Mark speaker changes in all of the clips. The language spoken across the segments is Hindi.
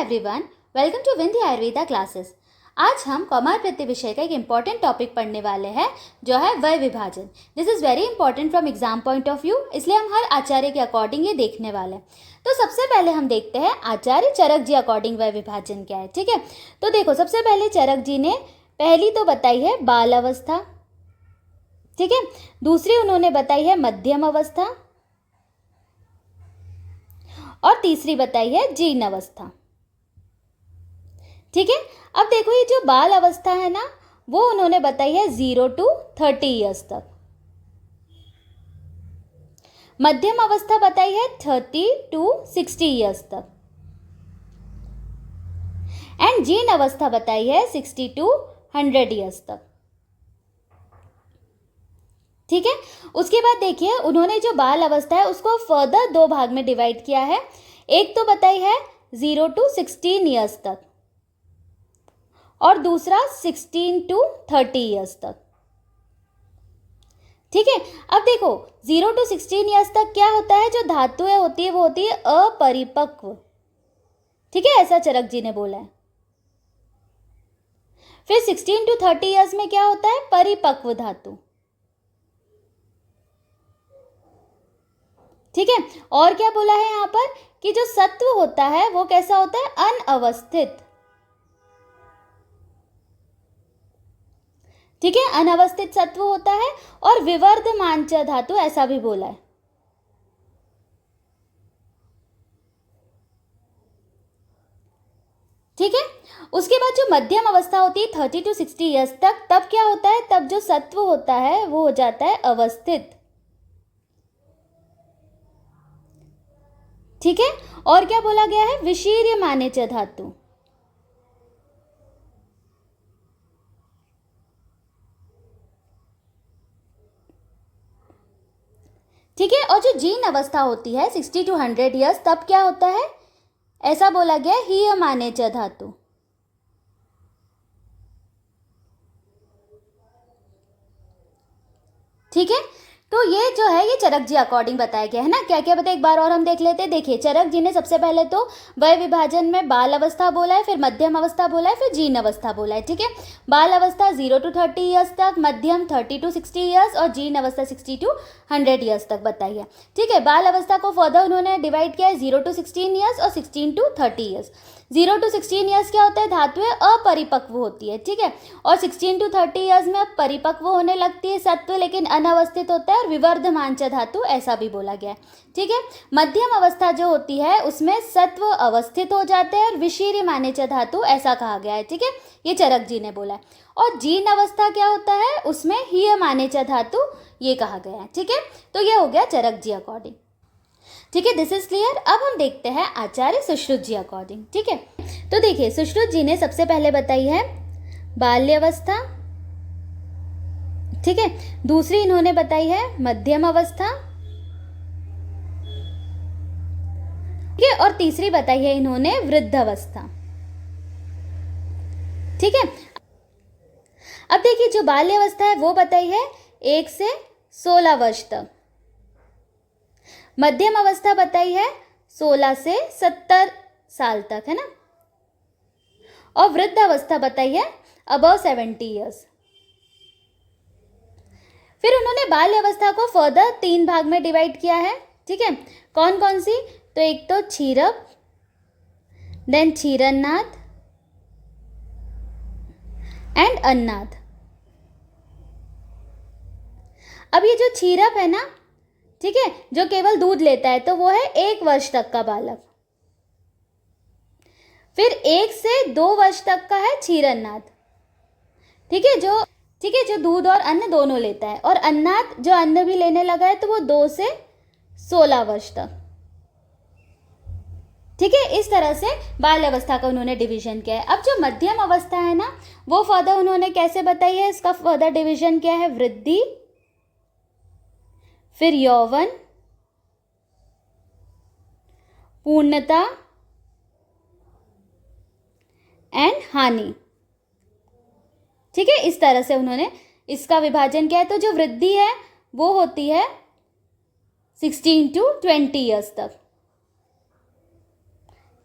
Speaker 1: Everyone, welcome to Vindhya Ayurveda classes. आज हम कौमार प्रति विषय का एक इम्पॉर्टेंट टॉपिक पढ़ने वाले हैं जो है वय विभाजन। This is very important from exam point of view, इसलिए हम हर आचार्य के अकॉर्डिंग ये देखने वाले हैं। तो सबसे पहले हम देखते हैं आचार्य चरक जी अकॉर्डिंग वय विभाजन क्या है। ठीक है, तो देखो सबसे पहले चरक जी ने पहली तो बताई है बाल अवस्था, ठीक है, दूसरी उन्होंने बताई है मध्यम अवस्था और तीसरी बताई है जीर्ण अवस्था। ठीक है, अब देखो ये जो बाल अवस्था है ना, वो उन्होंने बताई है 0 to 30 ईयर्स तक। मध्यम अवस्था बताई है 30 to 60 ईयर्स तक एंड जीर्ण अवस्था बताई है 60 to 100 ईयर्स तक। ठीक है, उसके बाद देखिए उन्होंने जो बाल अवस्था है उसको फर्दर दो भाग में डिवाइड किया है। एक तो बताई है 0 to 16 ईयर्स तक और दूसरा 16 to 30 ईयर्स तक। ठीक है, अब देखो 0 to 16 ईयर्स तक क्या होता है, जो धातुएं होती है वो होती है अपरिपक्व। ठीक है, ऐसा चरक जी ने बोला है। फिर 16 to 30 ईयर्स में क्या होता है, परिपक्व धातु। ठीक है, और क्या बोला है यहाँ पर कि जो सत्व होता है वो कैसा होता है, अनअवस्थित। ठीक है, अनवस्थित सत्व होता है और विवर्धमान च धातु, ऐसा भी बोला है। ठीक है, उसके बाद जो मध्यम अवस्था होती है 30 to 60 ईयर्स तक, तब क्या होता है, तब जो सत्व होता है वो हो जाता है अवस्थित। ठीक है, और क्या बोला गया है, विशीर्यमाने च धातु। ठीक है, और जो जीर्ण अवस्था होती है 60 to 100 ईयर्स, तब क्या होता है, ऐसा बोला गया हीयमाने च धातु। ठीक है, तो ये जो है ये चरक जी अकॉर्डिंग बताया गया है ना। क्या क्या बताया एक बार और हम देख लेते हैं। देखिए चरक जी ने सबसे पहले तो वय विभाजन में बाल अवस्था बोला है, फिर मध्यम अवस्था बोला है, फिर जीर्ण अवस्था बोला है। ठीक है, बाल अवस्था 0 to 30 ईयर्स तक, मध्यम 30 to 60 ईयर्स और जीर्ण अवस्था 60 to 100 ईयर्स तक बताई है। ठीक है, बाल अवस्था को फर्दर उन्होंने डिवाइड किया है 0 to 16 ईयर्स और 16 to 30 ईयर्स। 0 to 16 ईयर्स क्या होता है, धातुएं अपरिपक्व होती है। ठीक है, और 16 to 30 ईयर्स में परिपक्व होने लगती है सत्व, लेकिन अनवस्थित होता है और विवर्धमान च धातु, ऐसा भी बोला गया है। ठीक है, मध्यम अवस्था जो होती है उसमें सत्व अवस्थित हो जाते हैं और विशीर्यमाने च धातु, ऐसा कहा गया है। ठीक है, ये चरक जी ने बोला है। और जीर्ण अवस्था क्या होता है, उसमें हीयमाने च धातु, ये कहा गया है। ठीक है, तो ये हो गया चरक जी अकॉर्डिंग। ठीक है, दिस इज क्लियर। अब हम देखते हैं आचार्य सुश्रुत जी अकॉर्डिंग। ठीक है, तो देखिए सुश्रुत जी ने सबसे पहले बताई है बाल्यावस्था। ठीक है, दूसरी इन्होंने बताई है मध्यम अवस्था। ठीक है, और तीसरी बताई है इन्होंने वृद्धावस्था। ठीक है, अब देखिए जो बाल्यावस्था है वो बताई है 1 से 16 वर्ष तक। मध्यम अवस्था बताई है 16 से 70 साल तक, है ना। और वृद्धावस्था बताई है अबव 70 ईयर्स। फिर उन्होंने बाल्य अवस्था को फर्दर 3 भाग में डिवाइड किया है। ठीक है, कौन कौन सी, तो एक तो क्षीरप, देन क्षीरन्नाद एंड अन्नाद। अब ये जो क्षीरप है ना, ठीक है, जो केवल दूध लेता है, तो वो है 1 वर्ष तक का बालक। फिर 1 से 2 वर्ष तक का है क्षीरन्नाद। ठीक है, जो दूध और अन्न दोनों लेता है। और अन्नाद जो अन्न भी लेने लगा है, तो वो 2 से 16 वर्ष तक। ठीक है, इस तरह से बाल अवस्था का उन्होंने डिवीजन किया है। अब जो मध्यम अवस्था है ना, वो फर्दर उन्होंने कैसे बताई है, इसका फर्दर डिवीजन क्या है, वृद्धि, फिर यौवन, पूर्णता एंड हानि। ठीक है, इस तरह से उन्होंने इसका विभाजन किया है। तो जो वृद्धि है वो होती है 16 to 20 ईयर्स तक।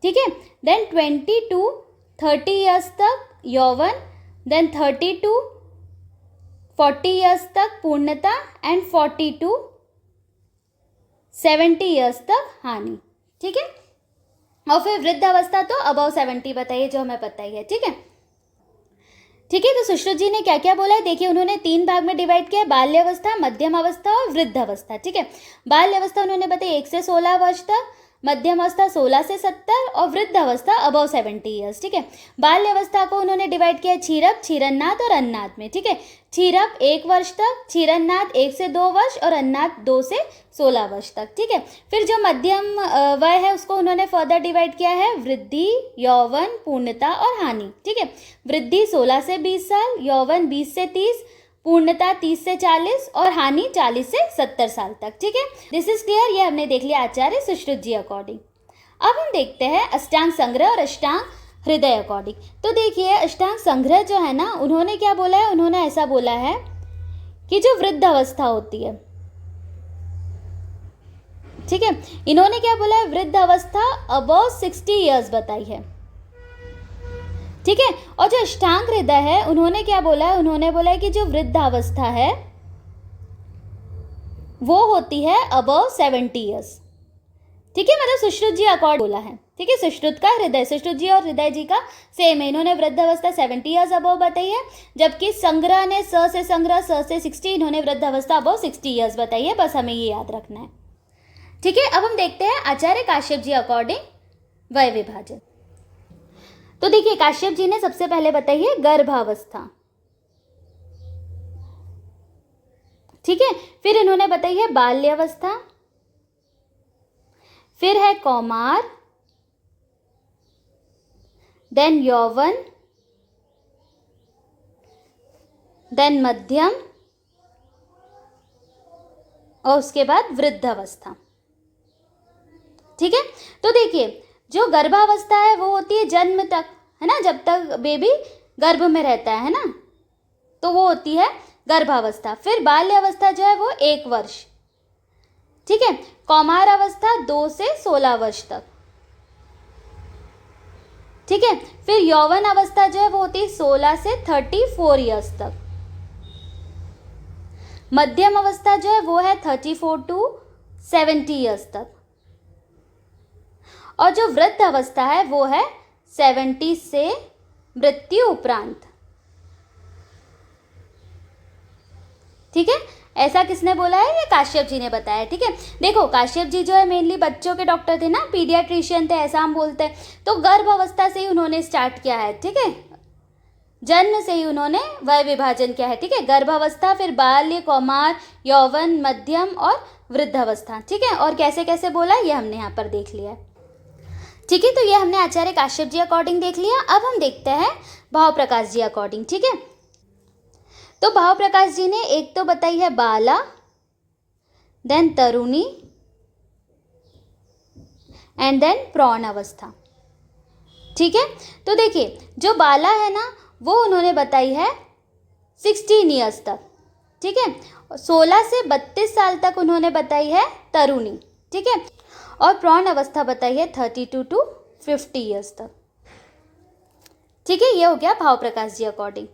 Speaker 1: ठीक है। देन 20 to 30 ईयर्स तक यौवन, देन 30 to 40 ईयर्स तक पूर्णता एंड 40 to 70 ईयर्स तक हानि। ठीक है। और फिर वृद्धावस्था तो अबव 70 बताइए, जो हमें पता ही है। ठीक है। ठीक है, तो सुश्रुत जी ने क्या क्या बोला है देखिए, उन्होंने 3 भाग में डिवाइड किया, बाल्यावस्था, मध्यम अवस्था और वृद्धावस्था। ठीक है। बाल्यावस्था उन्होंने बताया 1 से 16 वर्ष तक, मध्यम अवस्था 16 से 70 और वृद्धावस्था अबव 70 ईयर्स। ठीक है। बाल्यावस्था को उन्होंने डिवाइड किया क्षीरप, क्षीरन्नाद और अन्नाद में। ठीक है। क्षीरप 1 वर्ष तक, क्षीरन्नाद 1 से 2 वर्ष और अन्नाद 2 से 16 वर्ष तक। ठीक है। फिर जो मध्यम वय है उसको उन्होंने फर्दर डिवाइड किया है वृद्धि, यौवन, पूर्णता और हानि। ठीक है। वृद्धि 16 से 20 साल, यौवन 20 से 30, पूर्णता 30 से 40 और हानि 40 से 70 साल तक। ठीक है। दिस इज क्लियर, ये हमने देख लिया आचार्य सुश्रुत जी अकॉर्डिंग। अब हम देखते हैं अष्टांग संग्रह और अष्टांग हृदय अकॉर्डिंग। तो देखिए अष्टांग संग्रह जो है ना, उन्होंने क्या बोला है, उन्होंने ऐसा बोला है कि जो वृद्ध अवस्था होती है, ठीक है, इन्होंने क्या बोला है, वृद्ध अवस्था अबव 60 ईयर्स बताई है। ठीक है। और जो अष्टांग हृदय है उन्होंने क्या बोला है, उन्होंने बोला है कि जो वृद्धावस्था है वो होती है अबव 70 ईयर्स। ठीक है, मतलब सुश्रुत जी अकॉर्ड बोला है। ठीक है। सुश्रुत का हृदय, सुश्रुत जी और हृदय जी का सेम है, इन्होंने वृद्धावस्था 70 ईयर्स अबव बताई है, जबकि संग्रह ने स से संग्रह, स से 60, इन्होंने वृद्धावस्था अबव 60 ईयर्स बताई है। बस हमें ये याद रखना है। ठीक है। अब हम देखते हैं आचार्य काश्यप जी अकॉर्डिंग वय विभाजन। तो देखिए काश्यप जी ने सबसे पहले बताई है गर्भावस्था। ठीक है। फिर इन्होंने बताई है बाल्यावस्था, फिर है कौमार, देन यौवन, देन मध्यम और उसके बाद वृद्धावस्था। ठीक है। तो देखिए जो गर्भावस्था है वो होती है जन्म तक, है ना, जब तक बेबी गर्भ में रहता है ना, तो वो होती है गर्भावस्था। फिर बाल्यावस्था जो है वो 1 वर्ष। ठीक है। कौमार अवस्था 2 से 16 वर्ष तक। ठीक है। फिर यौवन अवस्था जो है वो होती है 16 से 34 ईयर्स तक। मध्यम अवस्था जो है वो है 34 टू 70 ईयर्स तक। और जो वृद्ध अवस्था है वो है 70 से मृत्यु उपरांत। ठीक है। ऐसा किसने बोला है, ये काश्यप जी ने बताया। ठीक है। देखो काश्यप जी जो है मेनली बच्चों के डॉक्टर थे ना, पीडियाट्रिशियन थे ऐसा हम बोलते हैं, तो गर्भ अवस्था से ही उन्होंने स्टार्ट किया है। ठीक है। जन्म से ही उन्होंने वय विभाजन किया है। ठीक है। गर्भावस्था, फिर बाल्य, कौमार, यौवन, मध्यम और वृद्धावस्था। ठीक है। और कैसे कैसे बोला ये हमने यहाँ पर देख लिया है। ठीक है। तो ये हमने आचार्य काश्यप जी अकॉर्डिंग देख लिया। अब हम देखते हैं भाव प्रकाश जी अकॉर्डिंग। ठीक है। तो भाव प्रकाश जी ने एक तो बताई है बाला, देन तरुणी एंड देन प्रौढ़ अवस्था। ठीक है। तो देखिए जो बाला है ना वो उन्होंने बताई है 16 ईयर्स तक। ठीक है। 16 से 32 साल तक उन्होंने बताई है तरुणी। ठीक है। और प्रौढ़ अवस्था बताई है 32 टू 50 ईयर्स तक। ठीक है। ये हो गया भाव प्रकाश जी अकॉर्डिंग।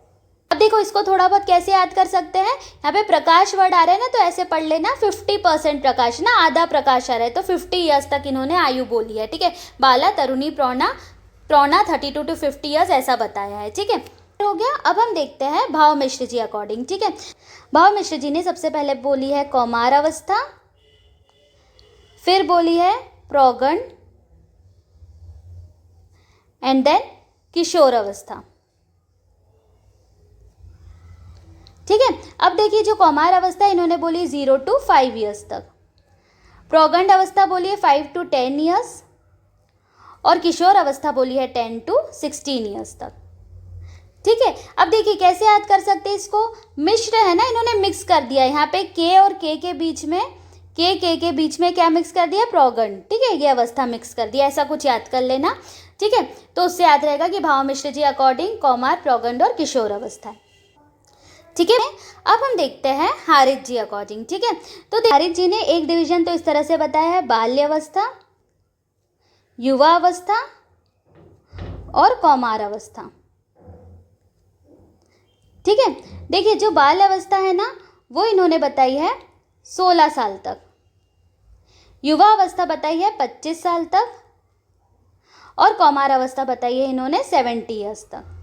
Speaker 1: अब देखो इसको थोड़ा बहुत कैसे याद कर सकते हैं, यहाँ पे प्रकाश वर्ड आ रहा है ना, तो ऐसे पढ़ लेना 50% प्रकाश ना, आधा प्रकाश आ रहा है, तो 50 ईयर्स तक इन्होंने आयु बोली है। ठीक है। बाला, तरुणी, प्रौढ़ा 32 टू 50 ईयर्स ऐसा बताया है। ठीक है। हो गया। अब हम देखते हैं भाव मिश्र जी अकॉर्डिंग। ठीक है। भाव मिश्र जी ने सबसे पहले बोली है कौमार अवस्था, फिर बोली है प्रौगण एंड देन किशोर अवस्था। ठीक है। अब देखिए जो कौमार अवस्था इन्होंने बोली 0 to 5 ईयर्स तक, प्रौगंड अवस्था बोली है 5 to 10 ईयर्स और किशोर अवस्था बोली है 10 to 16 ईयर्स तक। ठीक है। अब देखिए कैसे याद कर सकते हैं इसको, मिश्र है ना, इन्होंने मिक्स कर दिया यहाँ पे के और के बीच में, के बीच में क्या मिक्स कर दिया, प्रौगंड। ठीक है। ये अवस्था मिक्स कर दिया, ऐसा कुछ याद कर लेना। ठीक है। तो उससे याद रहेगा कि भाव मिश्र जी अकॉर्डिंग कौमार, प्रौगंड और किशोर अवस्था है। ठीक है। अब हम देखते हैं हारिज जी अकॉर्डिंग। ठीक है। तो हारिज जी ने एक डिवीजन तो इस तरह से बताया है, बाल्यावस्था, युवा अवस्था और कौमार अवस्था। ठीक है, देखिए जो बाल अवस्था है ना वो इन्होंने बताई है 16 साल तक, युवा अवस्था बताई है 25 साल तक, और कौमार अवस्था बताई है इन्होंने 70 ईयर्स तक।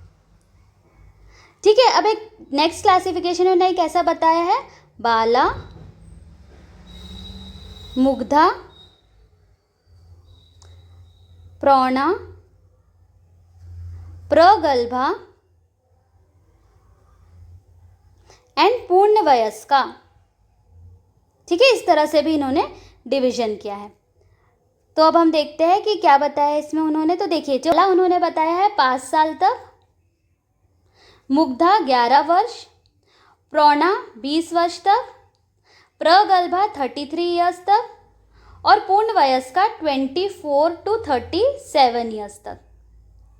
Speaker 1: ठीक है, अब एक नेक्स्ट क्लासिफिकेशन इन्होंने कैसा बताया है, बाला, मुग्धा, प्रौढ़ा, प्रगल्भा एंड पूर्ण वयस्का। ठीक है, इस तरह से भी इन्होंने डिवीजन किया है। तो अब हम देखते हैं कि क्या बताया है इसमें उन्होंने। तो देखिए जो पहला उन्होंने बताया है 5 साल तक, मुग्धा 11 वर्ष, प्रौढ़ा 20 वर्ष तक, प्रगल्भा 33 ईयर्स तक, और पूर्ण वयस्का 24 to 37 ईयर्स तक।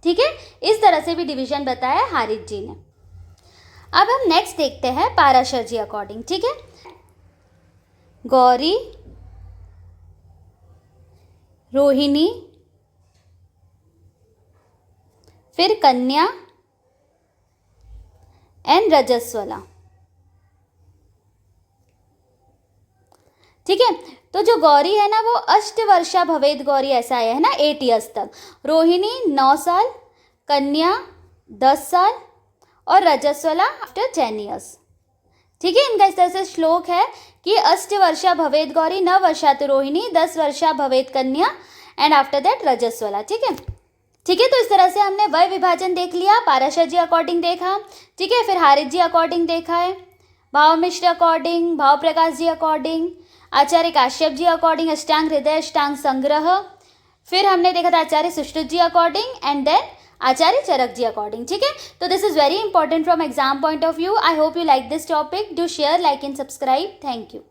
Speaker 1: ठीक है, इस तरह से भी डिवीजन बताया है हारिस जी ने। अब हम नेक्स्ट देखते हैं पाराशर जी अकॉर्डिंग। ठीक है, गौरी, रोहिणी, फिर कन्या एंड रजस्वला। ठीक है, तो जो गौरी है ना वो अष्टवर्षा भवेद गौरी ऐसा आया है ना 8 ईयर्स तक, रोहिणी 9 साल, कन्या 10 साल और रजस्वला आफ्टर 10 ईयर्स। ठीक है, इनका इस तरह से श्लोक है कि अष्टवर्षा भवेद गौरी, 9 वर्षात रोहिणी, 10 वर्षा भवेद कन्या एंड आफ्टर दैट रजस्वला। ठीक है, ठीक है, तो इस तरह से हमने वय विभाजन देख लिया, पाराशर जी अकॉर्डिंग देखा। ठीक है, फिर हारिस जी अकॉर्डिंग देखा है, भाव Mishra according, Bhav Prakash ji according, Acharya Kashyap ji according Ashtanga Hridaya Ashtanga Sangraha, फिर हमने देखा था Acharya Sushruta ji according and then Acharya Charaka ji according. ठीक है, तो this is very important from exam point of view. I hope you like this topic. Do share, like and subscribe. Thank you.